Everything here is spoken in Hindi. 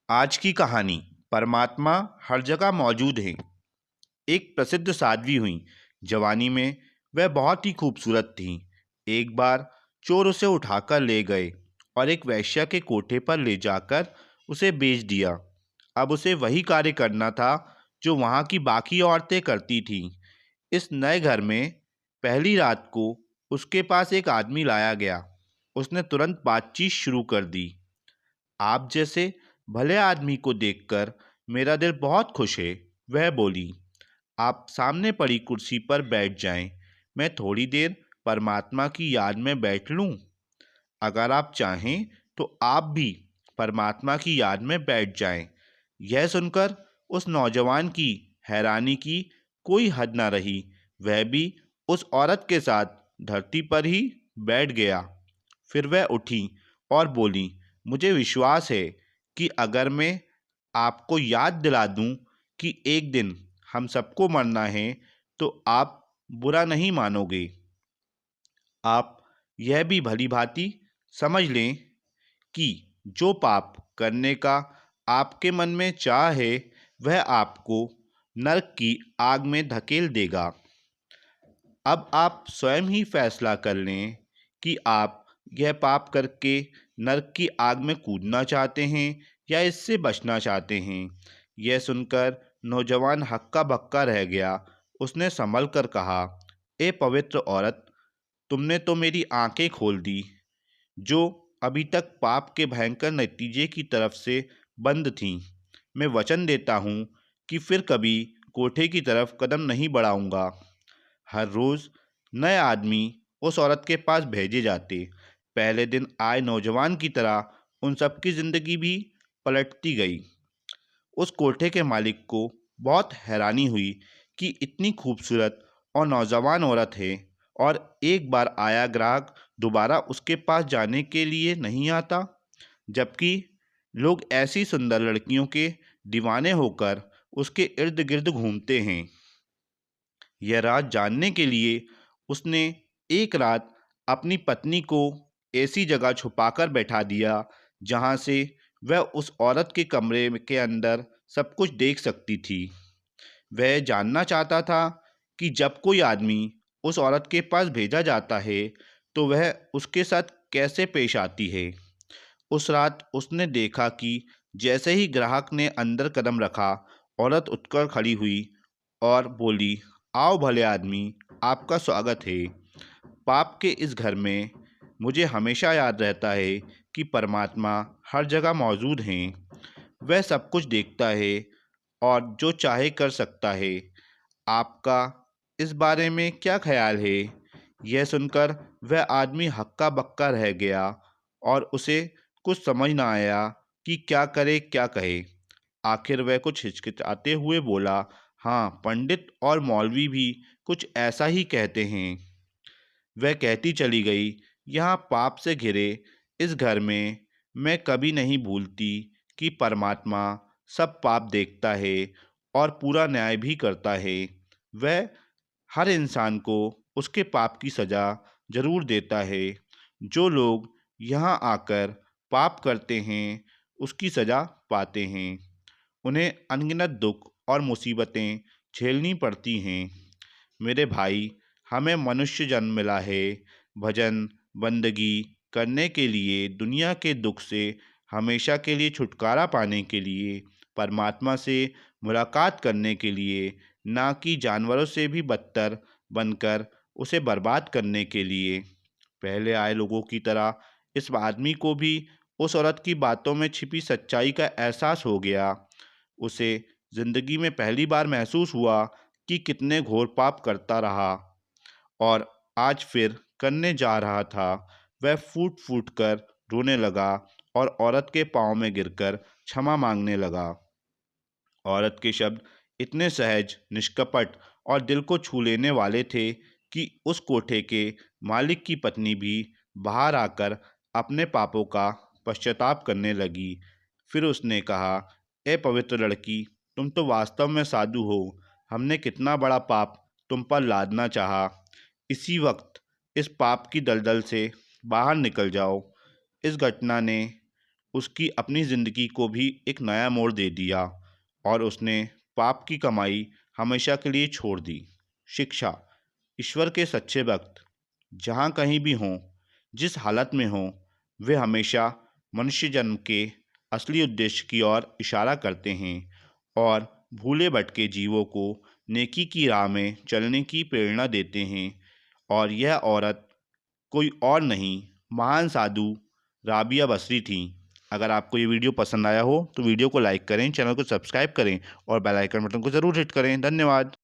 आज की कहानी। परमात्मा हर जगह मौजूद है। एक प्रसिद्ध साध्वी हुई। जवानी में वह बहुत ही खूबसूरत थी। एक बार चोर उसे उठाकर ले गए और एक वैश्या के कोठे पर ले जाकर उसे बेच दिया। अब उसे वही कार्य करना था जो वहाँ की बाकी औरतें करती थीं। इस नए घर में पहली रात को उसके पास एक आदमी लाया गया। उसने तुरंत बातचीत शुरू कर दी। आप जैसे भले आदमी को देखकर मेरा दिल बहुत खुश है, वह बोली। आप सामने पड़ी कुर्सी पर बैठ जाएं। मैं थोड़ी देर परमात्मा की याद में बैठ लूं। अगर आप चाहें तो आप भी परमात्मा की याद में बैठ जाएं। यह सुनकर उस नौजवान की हैरानी की कोई हद न रही। वह भी उस औरत के साथ धरती पर ही बैठ गया। फिर वह उठी और बोली, मुझे विश्वास है कि अगर मैं आपको याद दिला दूं कि एक दिन हम सबको मरना है, तो आप बुरा नहीं मानोगे। आप यह भी भली भांति समझ लें कि जो पाप करने का आपके मन में चाह है, वह आपको नरक की आग में धकेल देगा। अब आप स्वयं ही फैसला कर लें कि आप यह पाप करके नरक की आग में कूदना चाहते हैं या इससे बचना चाहते हैं। यह सुनकर नौजवान हक्का बक्का रह गया। उसने संभल कर कहा, ए पवित्र औरत, तुमने तो मेरी आंखें खोल दी, जो अभी तक पाप के भयंकर नतीजे की तरफ से बंद थीं। मैं वचन देता हूँ कि फिर कभी कोठे की तरफ कदम नहीं बढ़ाऊंगा। हर रोज़ नए आदमी उस औरत के पास भेजे जाते। पहले दिन आए नौजवान की तरह उन सबकी ज़िंदगी भी पलटती गई। उस कोठे के मालिक को बहुत हैरानी हुई कि इतनी खूबसूरत और नौजवान औरत है, और एक बार आया ग्राहक दोबारा उसके पास जाने के लिए नहीं आता, जबकि लोग ऐसी सुंदर लड़कियों के दीवाने होकर उसके इर्द गिर्द घूमते हैं। यह राज जानने के लिए उसने एक रात अपनी पत्नी को ऐसी जगह छुपाकर बैठा दिया जहाँ से वह उस औरत के कमरे के अंदर सब कुछ देख सकती थी। वह जानना चाहता था कि जब कोई आदमी उस औरत के पास भेजा जाता है, तो वह उसके साथ कैसे पेश आती है। उस रात उसने देखा कि जैसे ही ग्राहक ने अंदर कदम रखा, औरत उठकर खड़ी हुई और बोली, आओ भले आदमी, आपका स्वागत है। पाप के इस घर में मुझे हमेशा याद रहता है कि परमात्मा हर जगह मौजूद हैं। वह सब कुछ देखता है और जो चाहे कर सकता है। आपका इस बारे में क्या ख्याल है? यह सुनकर वह आदमी हक्का बक्का रह गया और उसे कुछ समझ न आया कि क्या करे क्या कहे। आखिर वह कुछ हिचकिचाते हुए बोला, हाँ, पंडित और मौलवी भी कुछ ऐसा ही कहते हैं। वह कहती चली गई, यहाँ पाप से घिरे इस घर में मैं कभी नहीं भूलती कि परमात्मा सब पाप देखता है और पूरा न्याय भी करता है। वह हर इंसान को उसके पाप की सज़ा जरूर देता है। जो लोग यहाँ आकर पाप करते हैं, उसकी सज़ा पाते हैं। उन्हें अनगिनत दुख और मुसीबतें झेलनी पड़ती हैं। मेरे भाई, हमें मनुष्य जन्म मिला है भजन बंदगी करने के लिए, दुनिया के दुख से हमेशा के लिए छुटकारा पाने के लिए, परमात्मा से मुलाकात करने के लिए, ना कि जानवरों से भी बदतर बनकर उसे बर्बाद करने के लिए। पहले आए लोगों की तरह इस आदमी को भी उस औरत की बातों में छिपी सच्चाई का एहसास हो गया। उसे जिंदगी में पहली बार महसूस हुआ कि कितने घोर पाप करता रहा और आज फिर करने जा रहा था। वह फूट फूट कर रोने लगा और औरत के पाँव में गिरकर क्षमा मांगने लगा। औरत के शब्द इतने सहज, निष्कपट और दिल को छू लेने वाले थे कि उस कोठे के मालिक की पत्नी भी बाहर आकर अपने पापों का पश्चाताप करने लगी। फिर उसने कहा, ए पवित्र लड़की, तुम तो वास्तव में साधु हो। हमने कितना बड़ा पाप तुम पर लादना चाहा। इसी वक्त इस पाप की दलदल से बाहर निकल जाओ। इस घटना ने उसकी अपनी ज़िंदगी को भी एक नया मोड़ दे दिया और उसने पाप की कमाई हमेशा के लिए छोड़ दी। शिक्षा। ईश्वर के सच्चे भक्त जहाँ कहीं भी हों, जिस हालत में हों, वे हमेशा मनुष्य जन्म के असली उद्देश्य की ओर इशारा करते हैं और भूले भटके जीवों को नेकी की राह में चलने की प्रेरणा देते हैं। और यह औरत कोई और नहीं, महान साधु राबिया बसरी थी। अगर आपको ये वीडियो पसंद आया हो तो वीडियो को लाइक करें, चैनल को सब्सक्राइब करें और बेल आइकन बटन को ज़रूर हिट करें। धन्यवाद।